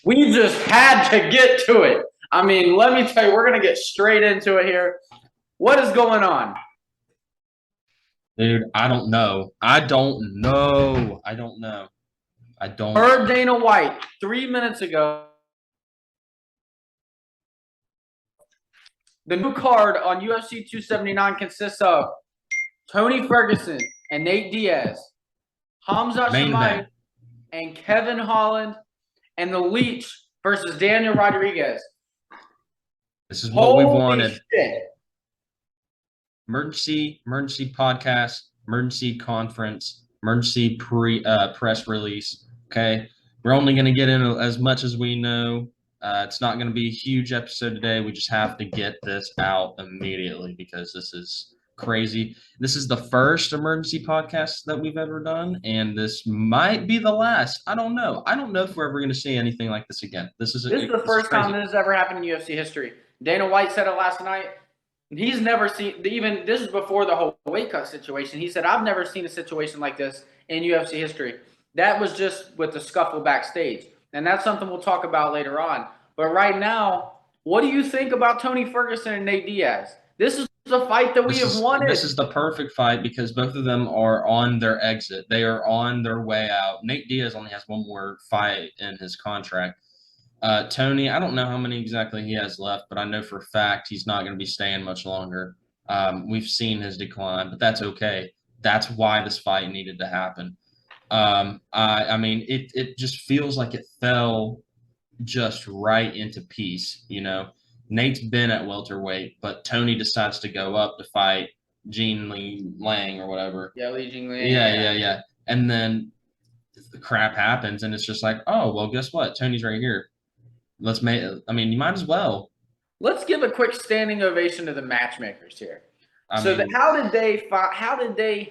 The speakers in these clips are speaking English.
We just had to get to it. I mean, let me tell you, we're going to get straight into it here. What is going on? Dude, I don't know. I don't know. I don't know. I don't. Per Dana White 3 minutes ago, the new card on UFC 279 consists of Tony Ferguson and Nate Diaz, Hamza Main Chimaev event. and Kevin Holland, and the Leech versus Daniel Rodriguez. This is what we've Holy wanted. shit. Emergency podcast, emergency conference, emergency press release. Okay. We're only going to get into as much as we know. It's not going to be a huge episode today. We just have to get this out immediately because this is crazy. This is the first emergency podcast that we've ever done, and this might be the last. I don't know. I don't know if we're ever going to see anything like this again. This is the first time this has ever happened in UFC history. Dana White said it last night. He's never seen, even this is before the whole weight cut situation. He said, I've never seen a situation like this in UFC history. That was just with the scuffle backstage. And that's something we'll talk about later on. But right now, what do you think about Tony Ferguson and Nate Diaz? This is the fight that we have wanted. This is the perfect fight because both of them are on their exit. They are on their way out. Nate Diaz only has one more fight in his contract. Tony, I don't know how many exactly he has left, but I know for a fact he's not going to be staying much longer. We've seen his decline, but that's okay. That's why this fight needed to happen. I mean, it just feels like it fell just right into piece. Nate's been at welterweight, but Tony decides to go up to fight Jean Lee Lang or whatever. Yeah, Li Jingling. Yeah. And then the crap happens, and it's just like, oh, well, guess what? Tony's right here. You might as well. Let's give a quick standing ovation to the matchmakers here. How did they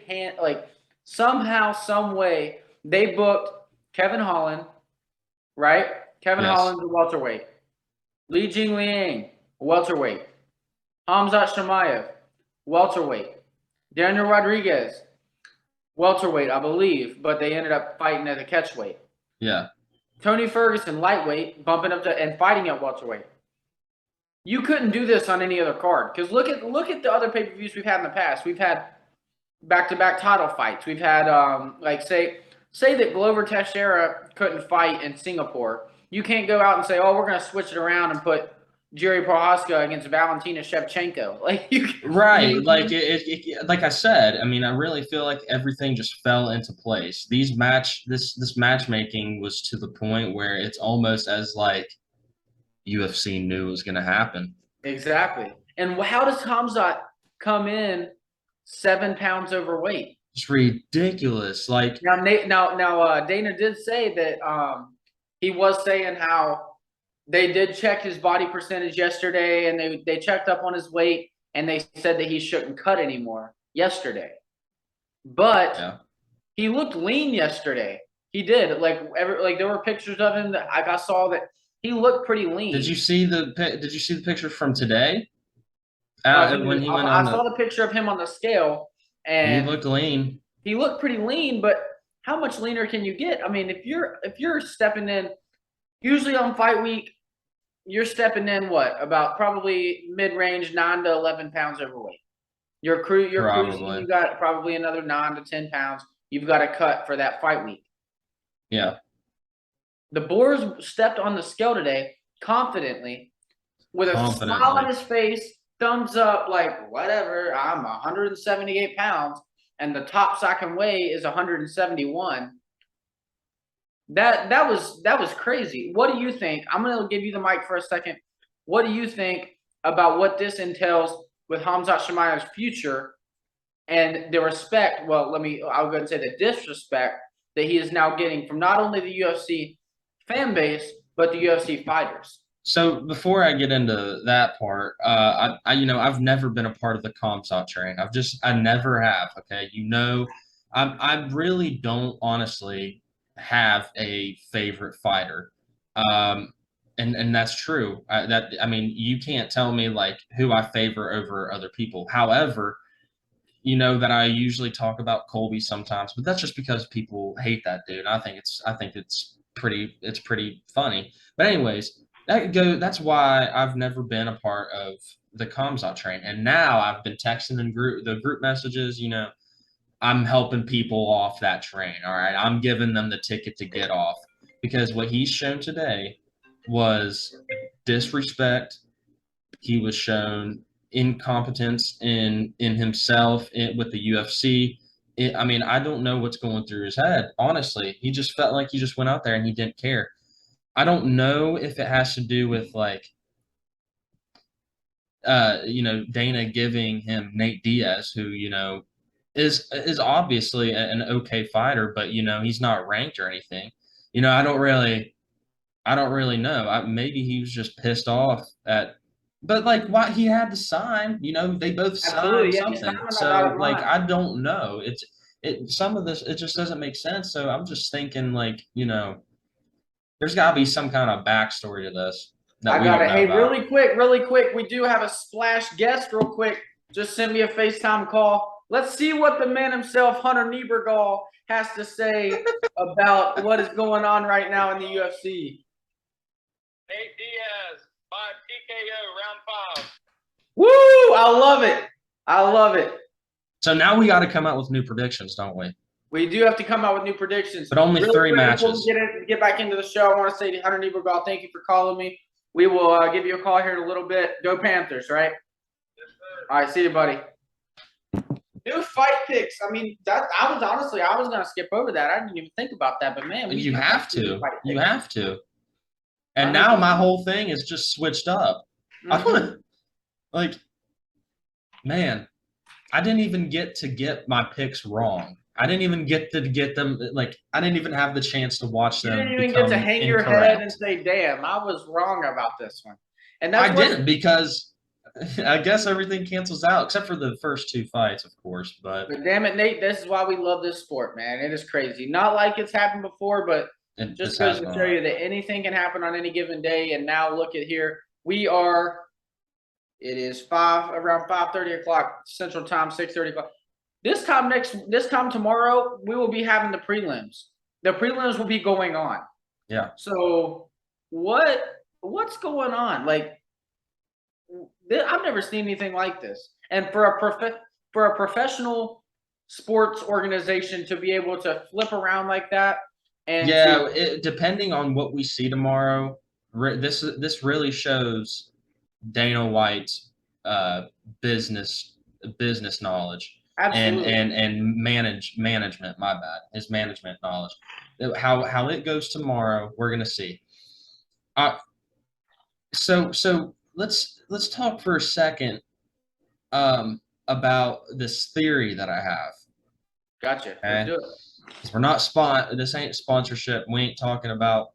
somehow, some way they booked Kevin Holland, right? Kevin Holland's a welterweight. Li Jingliang, welterweight. Hamzat Chimaev, welterweight. Daniel Rodriguez, welterweight, I believe, but they ended up fighting at a catchweight. Yeah. Tony Ferguson, lightweight, bumping up to and fighting at welterweight. You couldn't do this on any other card because look at the other pay-per-views we've had in the past. We've had back-to-back title fights. We've had say that Glover Teixeira couldn't fight in Singapore. You can't go out and say, oh, we're going to switch it around and put Jerry Prohaska against Valentina Shevchenko. Like I said, I mean, I really feel like everything just fell into place. This matchmaking was to the point where it's almost as like UFC knew it was going to happen. Exactly. And how does Hamzat come in 7 pounds overweight? It's ridiculous. Like Dana did say that he was saying how they did check his body percentage yesterday, and they checked up on his weight, and they said that he shouldn't cut anymore yesterday. But he looked lean yesterday. He did. There were pictures of him that I saw that he looked pretty lean. Did you see the pictures from today? I saw the picture of him on the scale, and he looked lean. He looked pretty lean, but how much leaner can you get? I mean, if you're stepping in, usually on fight week, you're stepping in about probably mid-range 9 to 11 pounds overweight. You're cruising. You got probably another 9 to 10 pounds. You've got to cut for that fight week. Yeah. The Boers stepped on the scale today confidently, with a smile on his face, thumbs up, like whatever. I'm 178 pounds, and the tops I can weigh is 171. That was crazy. What do you think? I'm gonna give you the mic for a second. What do you think about what this entails with Hamzat Chimaev's future and the respect? Well, I'll go ahead and say the disrespect that he is now getting from not only the UFC fan base but the UFC fighters. So before I get into that part, I've never been a part of the Comsat train. I never have. Okay, I really don't honestly have a favorite fighter, and that's true. You can't tell me like who I favor over other people. However, you know that I usually talk about Colby sometimes, but that's just because people hate that dude. I think it's pretty funny. But anyways, that's why I've never been a part of the Kamzat train. And now I've been texting in the group messages, I'm helping people off that train. All right. I'm giving them the ticket to get off because what he's shown today was disrespect. He was shown incompetence in himself with the UFC. I mean, I don't know what's going through his head. Honestly, he just felt like he just went out there and he didn't care. I don't know if it has to do with like, Dana giving him Nate Diaz, who is obviously an okay fighter, but he's not ranked or anything. I don't really know. Maybe he was just pissed off but like why he had to sign. They both signed something. So like I don't know. Some of this it just doesn't make sense. So I'm just thinking like there's got to be some kind of backstory to this that we don't know Hey, about. really quick. We do have a splash guest. Real quick, just send me a FaceTime call. Let's see what the man himself, Hunter Niebergall, has to say about what is going on right now in the UFC. Nate Diaz by TKO round 5. Woo! I love it. I love it. So now we got to come out with new predictions, don't we? We do have to come out with new predictions. But only really 3 matches. Before we get back into the show, I want to say to Hunter Niebergall, thank you for calling me. We will give you a call here in a little bit. Go Panthers, right? Yes, sir. All right, see you, buddy. New fight picks. I mean, I was going to skip over that. I didn't even think about that, but man. You have to. You have to. And now my whole thing is just switched up. Mm-hmm. Man, I didn't even get to get my picks wrong. I didn't even get to get them. Like, I didn't even have the chance to watch them. You didn't even get to hang your head and say, damn, I was wrong about this one. And that's didn't because I guess everything cancels out except for the first 2 fights, of course. But damn it, Nate, this is why we love this sport, man. It is crazy. Not like it's happened before, but it just goes to show you that anything can happen on any given day. And now look at here. It is around 5:30 o'clock Central Time, 6:30 o'clock. This time tomorrow, we will be having the prelims. The prelims will be going on. Yeah. So what's going on? Like, I've never seen anything like this. And for a professional sports organization to be able to flip around like that, and depending on what we see tomorrow, this really shows Dana White's business knowledge. Absolutely. and management, my bad, his management knowledge. How it goes tomorrow, we're gonna see. So let's talk for a second about this theory that I have. Gotcha. Okay? Let's do it. We're not this ain't sponsorship. We ain't talking about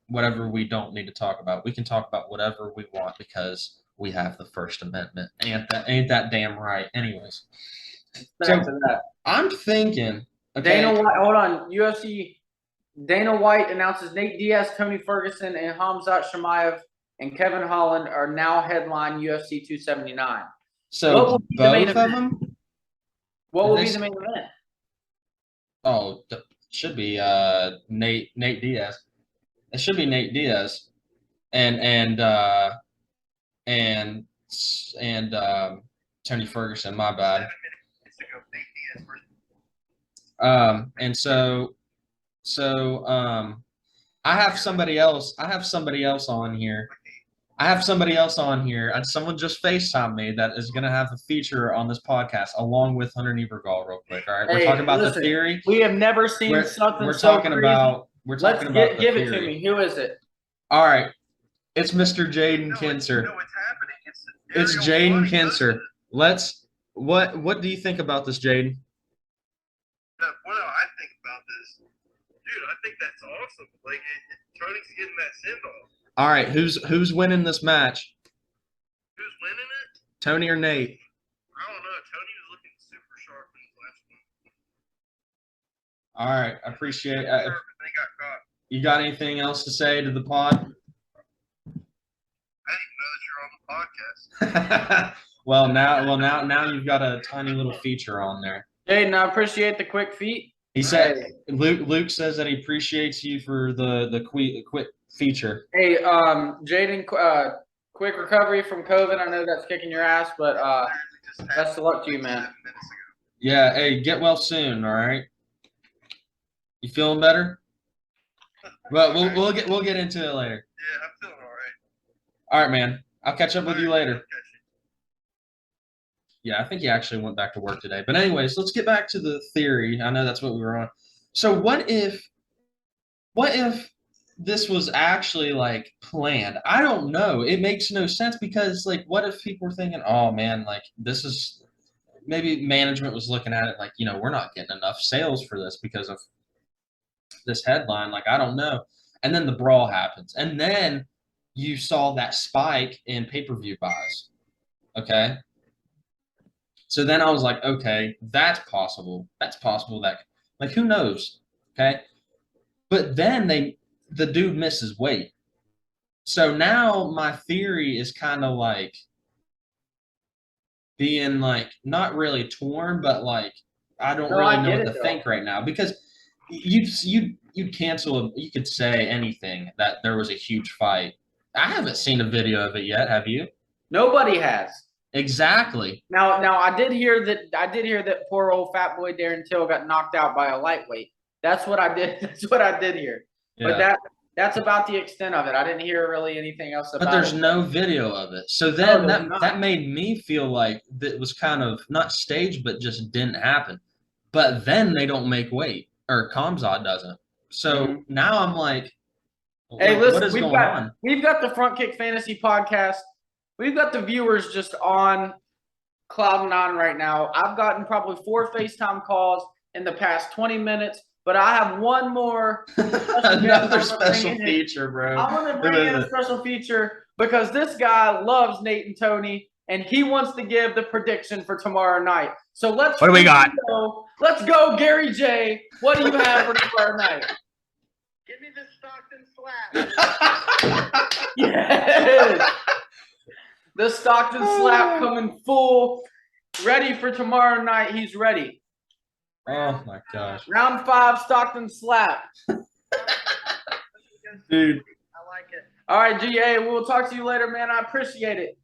whatever we don't need to talk about. We can talk about whatever we want because we have the First Amendment. Ain't that damn right? Anyways. So I'm thinking, okay, Dana White, hold on. UFC, Dana White announces Nate Diaz, Tony Ferguson, and Khamzat Chimaev and Kevin Holland are now headline UFC 279. So both of them? What will be the main event? Oh, it should be Nate Diaz. It should be Nate Diaz, and Tony Ferguson. My bad. And so I have somebody else on here. And someone just FaceTimed me that is going to have a feature on this podcast along with Hunter Niebergall real quick. All right. We're talking about the theory. We have never seen something we're so talking crazy. about we're talking about give it to me. Who is it? All right. It's Mr. Jaden Kinser. No, it's happening. It's Jaden Kinser. What do you think about this, Jaden? What do I think about this? Dude, I think that's awesome. Like, Tony's getting that send-off. All right, who's winning this match? Who's winning it? Tony or Nate? I don't know. Tony was looking super sharp in his last one. All right, I appreciate it. Sharp, and they got caught. You got anything else to say to the pod? I didn't know that you're on the podcast. Well, now you've got a tiny little feature on there. Jaden, I appreciate the quick feet. He said Luke says that he appreciates you for the quick feature. Hey, Jaden, quick recovery from COVID. I know that's kicking your ass, but best of luck to you, man. Yeah, hey, get well soon, all right? You feeling better? Well, we'll get into it later. Yeah, I'm feeling all right. All right, man. I'll catch up with you later. Yeah, I think he actually went back to work today. But anyways, let's get back to the theory. I know that's what we were on. So what if this was actually like planned? I don't know. It makes no sense because like what if people were thinking, "Oh man, like this is maybe management was looking at it like, we're not getting enough sales for this because of this headline." Like I don't know. And then the brawl happens. And then you saw that spike in pay-per-view buys. Okay? So then I was like, okay, that's possible. That's possible that, like, who knows? Okay. But then the dude misses weight. So now my theory is kind of like being like not really torn, but like I don't really know what to think right now because you'd cancel. You could say anything that there was a huge fight. I haven't seen a video of it yet. Have you? Nobody has. Exactly. Now I did hear that poor old fat boy Darren Till got knocked out by a lightweight. That's what I did. That's what I did hear. Yeah. But that's about the extent of it. I didn't hear really anything else about it. But there's no video of it. So then that made me feel like that was kind of not staged, but just didn't happen. But then they don't make weight, or Kamzat doesn't. So now I'm like, hey, listen, what is going on? We've got the Front Kick Fantasy podcast. We've got the viewers just on cloud nine right now. I've gotten probably 4 FaceTime calls in the past 20 minutes, but I have one more. Another special feature, bro. I'm going to bring in a special feature because this guy loves Nate and Tony, and he wants to give the prediction for tomorrow night. So what do we got? Let's go, Gary J. What do you have for tomorrow night? Give me the Stockton slap. Yes. The Stockton slap coming full, ready for tomorrow night. He's ready. Oh my gosh. Round 5 Stockton slap. Dude. I like it. All right, GA. We'll talk to you later, man. I appreciate it.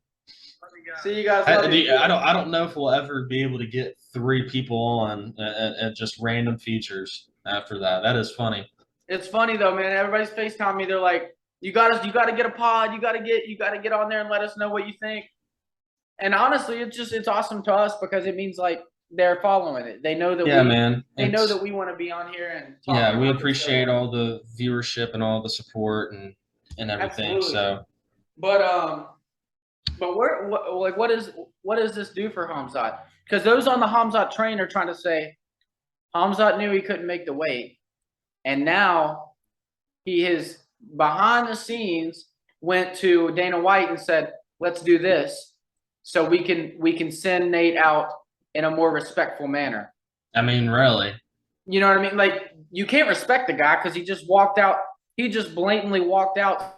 See you guys. I don't know if we'll ever be able to get 3 people on at just random features after that. That is funny. It's funny though, man. Everybody's FaceTime me. They're like, You got to get a pod. You got to get on there and let us know what you think. And honestly, it's awesome to us because it means like they're following it. They know that they know that we want to be on here and talk. Yeah, we appreciate all the viewership and all the support and everything. Absolutely. So, but what does this do for Hamzat? Because those on the Hamzat train are trying to say Hamzat knew he couldn't make the weight, and now he is behind the scenes went to Dana White and said, "Let's do this, so we can send Nate out in a more respectful manner." I mean, really? You know what I mean? Like you can't respect the guy because he just walked out. He just blatantly walked out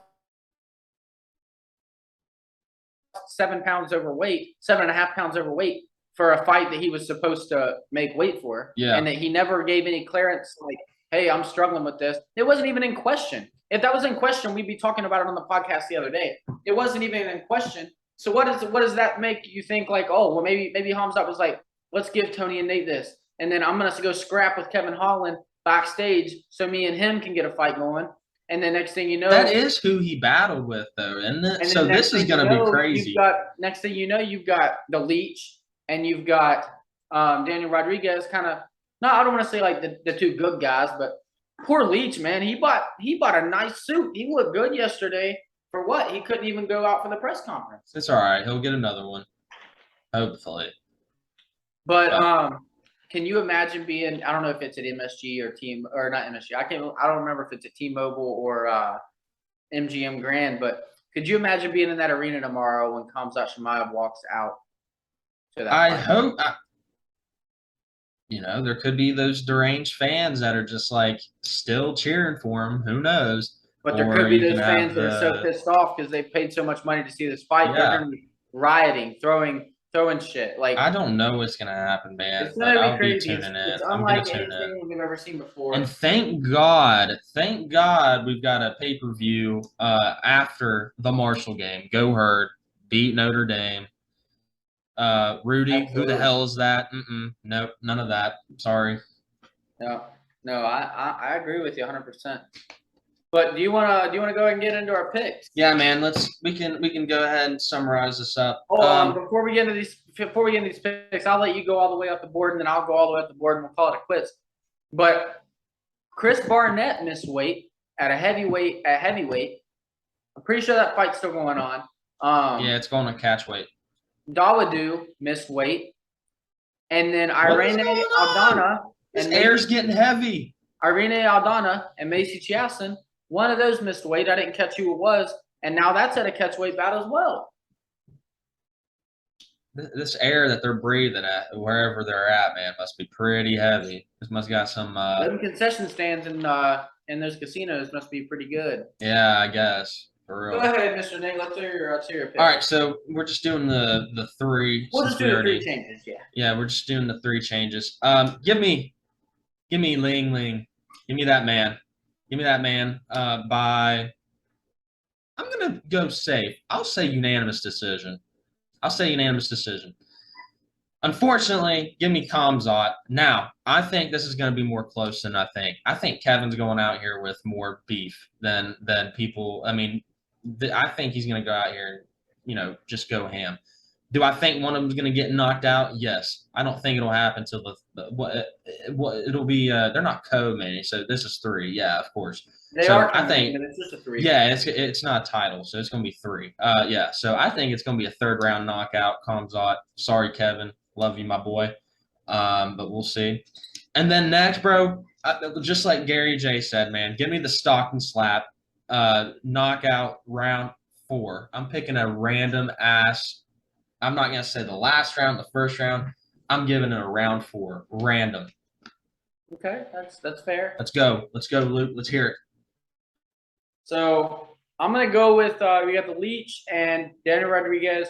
7 pounds overweight, 7.5 pounds overweight for a fight that he was supposed to make weight for. Yeah. And that he never gave any clearance like, hey, I'm struggling with this. It wasn't even in question. If that was in question, we'd be talking about it on the podcast the other day. It wasn't even in question. So what does that make you think like, oh, well, maybe Hamzat was like, let's give Tony and Nate this. And then I'm going to go scrap with Kevin Holland backstage so me and him can get a fight going. And then next thing you know, that is who he battled with, though, isn't it? So this is going to be crazy. Next thing you know, you've got the Leech and you've got Daniel Rodriguez. Kind of, no, I don't want to say like the 2 good guys, but poor Leech, man, he bought a nice suit. He looked good yesterday. For what? He couldn't even go out for the press conference. It's all right. He'll get another one, hopefully. But can you imagine being? I don't know if it's at MSG or not MSG. I don't remember if it's at T-Mobile or MGM Grand. But could you imagine being in that arena tomorrow when Khamzat Chimaev walks out to that? I hope. There could be those deranged fans that are just like still cheering for him. Who knows? But there could be those fans that are so pissed off because they paid so much money to see this fight. Yeah. They're going to be rioting, throwing throwing shit. Like, I don't know what's gonna happen, man, it's but gonna be I'll be crazy. tuning in. It's I'm gonna unlike tune in. anything we've ever seen before. And thank God we've got a pay-per-view after the Marshall game. Go Herd, beat Notre Dame. Rudy, Absolutely. who the hell is that? Nope, none of that. Sorry. No, I agree with you 100%. But do you wanna go ahead and get into our picks? Yeah, man. We can go ahead and summarize this up. Before we get into these picks, I'll let you go all the way up the board, and then I'll go all the way up the board, and we'll call it a quiz. But Chris Barnett missed weight at heavyweight. I'm pretty sure that fight's still going on. Yeah, it's going to catch weight. Dawodu missed weight, and then Irene Aldana. This air's getting heavy. Irene Aldana and Macy Chiasson, one of those missed weight. I didn't catch who it was, and now that's at a catch weight bout as well. This air that they're breathing at wherever they're at, man, must be pretty heavy. This must got some. Them concession stands in those casinos must be pretty good. Yeah, I guess. For real. Go ahead, Mr. Nate. Let's hear your pick. All right, so we're just doing the three. We'll just do the three changes. Yeah. Yeah, we're just doing the three changes. Give me Ling Ling. Give me that man. By. I'm gonna go safe. I'll say unanimous decision. Unfortunately, give me Kamzat. Now, I think this is going to be more close than I think. I think Kevin's going out here with more beef than people. I mean, I think he's going to go out here and, just go ham. Do I think one of them is going to get knocked out? Yes. I don't think it'll happen until it'll be. They're not co-main, so this is 3. Yeah, of course. They are. I think it's just a 3. Yeah, it's not a title, so it's going to be 3. Yeah. So I think it's going to be a 3rd round knockout. Kamzat. Sorry, Kevin. Love you, my boy. But we'll see. And then next, bro, just like Gary J said, man, give me the Stockton slap knockout round 4. I'm picking a random ass. I'm not going to say the last round, the first round. I'm giving it a round 4. Random. Okay, that's fair. Let's go, Luke. Let's hear it. So I'm going to go with we got the Leech and Daniel Rodriguez.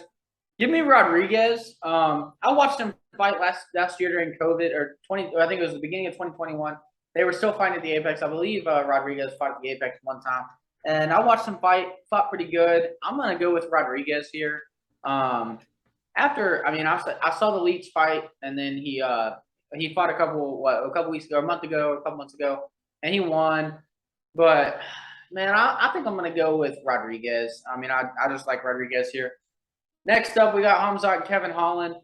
Give me Rodriguez. I watched him fight last year during COVID I think it was the beginning of 2021. They were still fighting at the Apex. I believe Rodriguez fought at the Apex one time. And I watched him fought pretty good. I'm going to go with Rodriguez here. I saw the Leech fight, and then he fought a couple weeks ago, a couple months ago, and he won. But man, I think I'm gonna go with Rodriguez. I mean, I just like Rodriguez here. Next up, we got Hamzat and Kevin Holland.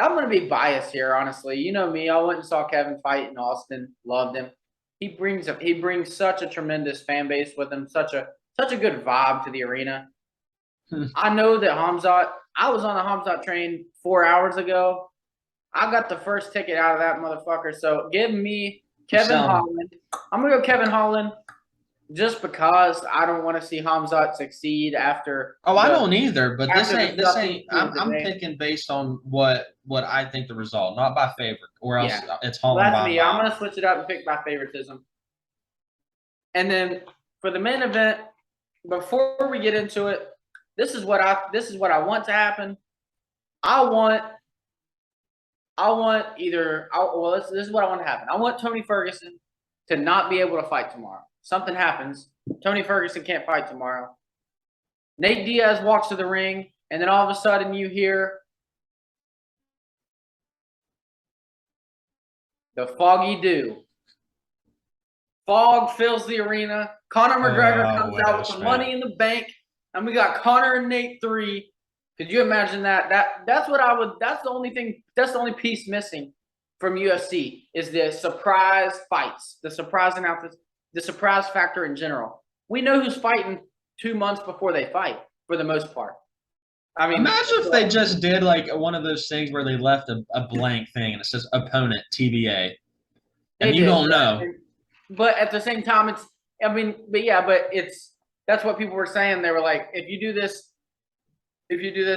I'm gonna be biased here, honestly. You know me. I went and saw Kevin fight in Austin. Loved him. He brings such a tremendous fan base with him. Such a good vibe to the arena. I know that Hamzat. I was on the Hamzat train 4 hours ago. I got the first ticket out of that motherfucker. So give me Kevin Holland. I'm gonna go Kevin Holland, just because I don't want to see Hamzat succeed after. I don't either. But this ain't. I'm picking based on what I think the result, not by favorite, or else it's Holland. That's me. I'm gonna switch it up and pick by favoritism. And then for the main event, before we get into it, this is what I want to happen. This is what I want to happen. I want Tony Ferguson to not be able to fight tomorrow. Something happens. Tony Ferguson can't fight tomorrow. Nate Diaz walks to the ring, and then all of a sudden you hear the foggy dew. Fog fills the arena. Conor McGregor comes out with the money in the bank, and we got Conor and Nate 3. Could you imagine that? That's the only piece missing from UFC is the surprise fights, the surprise announcements, the surprise factor in general. We know who's fighting 2 months before they fight, for the most part. I mean, imagine if they just did like one of those things where they left a blank thing and it says opponent TBA, and you don't know. But at the same time, that's what people were saying. They were like, if you do this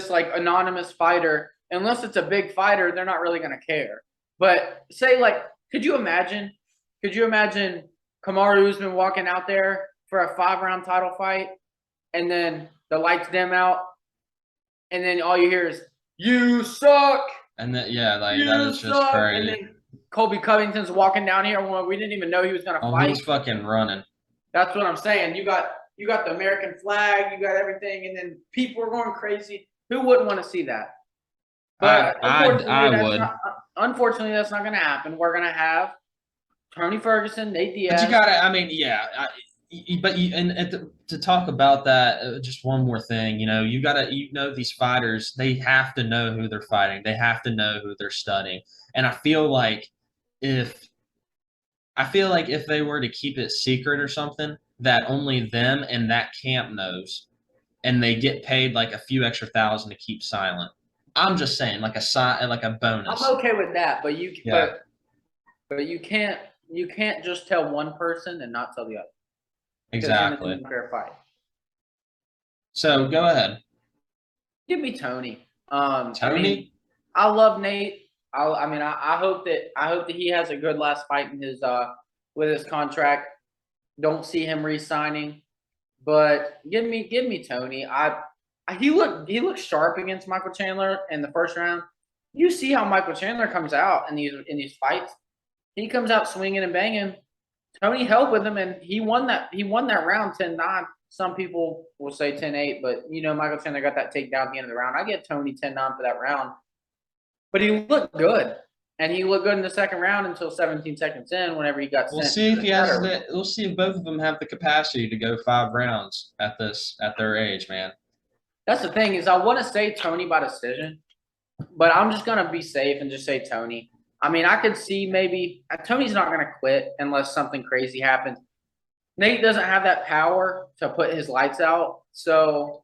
like anonymous fighter, unless it's a big fighter, they're not really gonna care. But say like, could you imagine Kamaru Usman walking out there for a 5-round title fight, and then the lights dim out, and then all you hear is you suck. And that that is just crazy. And then Colby Covington's walking down here. Well, we didn't even know he was gonna fight. He's fucking running. That's what I'm saying. You got the American flag, you got everything, and then people are going crazy. Who wouldn't want to see that? But I would. Unfortunately, that's not going to happen. We're going to have Tony Ferguson, Nate Diaz. But you got to. I mean, yeah. To talk about that, just one more thing. You got to. These fighters, they have to know who they're fighting. They have to know who they're studying. And I feel like if they were to keep it secret or something, that only them and that camp knows, and they get paid like a few extra $1,000 to keep silent. I'm just saying, like a bonus. I'm okay with that, but but you can't just tell one person and not tell the other. Exactly. It's a fair fight. So go ahead. Give me Tony. Tony. I love Nate. I hope that he has a good last fight in his with his contract. Don't see him re-signing, but give me Tony. He looked sharp against Michael Chandler in the first round. You see how Michael Chandler comes out in these fights. He comes out swinging and banging. Tony held with him, and he won that round 10-9. Some people will say 10-8, but Michael Chandler got that takedown at the end of the round. I get Tony 10-9 for that round. But he looked good, and he looked good in the second round until 17 seconds in. Whenever he got we'll sent. See if he has that. We'll see if both of them have the capacity to go 5 rounds at their age, man. That's the thing is, I want to say Tony by decision, but I'm just gonna be safe and just say Tony. I mean, I could see maybe Tony's not gonna quit unless something crazy happens. Nate doesn't have that power to put his lights out, so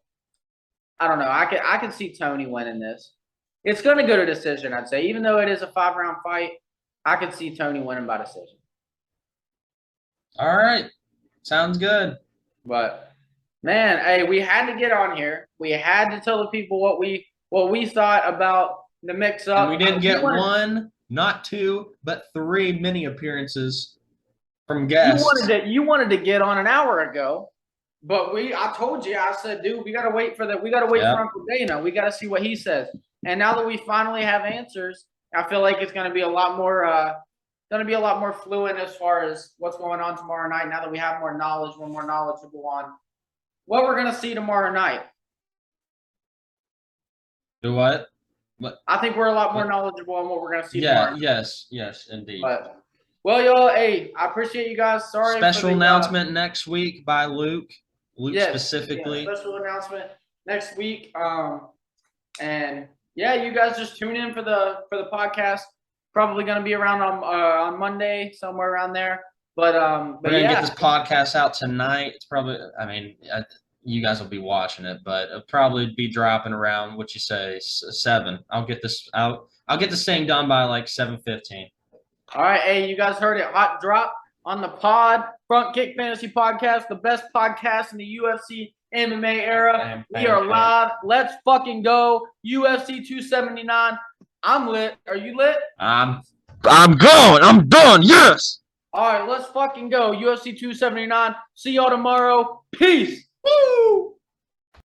I don't know. I could see Tony winning this. It's going to go to decision, I'd say. Even though it is a 5-round fight, I could see Tony winning by decision. All right. Sounds good. But, man, hey, we had to get on here. We had to tell the people what we thought about the mix-up. And we didn't get one, not 2, but 3 mini appearances from guests. You wanted to get on an hour ago. But I told you, I said, dude, we gotta wait for Uncle Dana. We gotta see what he says. And now that we finally have answers, I feel like it's gonna be a lot more fluent as far as what's going on tomorrow night. Now that we have more knowledge, we're more knowledgeable on what we're gonna see tomorrow night. Do what? I think we're a lot more knowledgeable on what we're gonna see tomorrow. Yes, indeed. But, well, y'all, hey, I appreciate you guys. Sorry. Special announcement next week by Luke. Specifically. Yeah, special announcement next week. And yeah, you guys just tune in for the podcast. Probably going to be around on Monday, somewhere around there. But we're gonna get this podcast out tonight. It's probably, you guys will be watching it, but it'll probably be dropping around 7. I'll get this out. I'll get this thing done by like 7:15. All right, hey, you guys heard it. Hot drop on the Front Kick Fantasy Podcast, the best podcast in the UFC MMA era. We are live. Let's fucking go. UFC 279. I'm lit. Are you lit? I'm going. I'm done. Yes. All right, let's fucking go. UFC 279. See y'all tomorrow. Peace. Woo!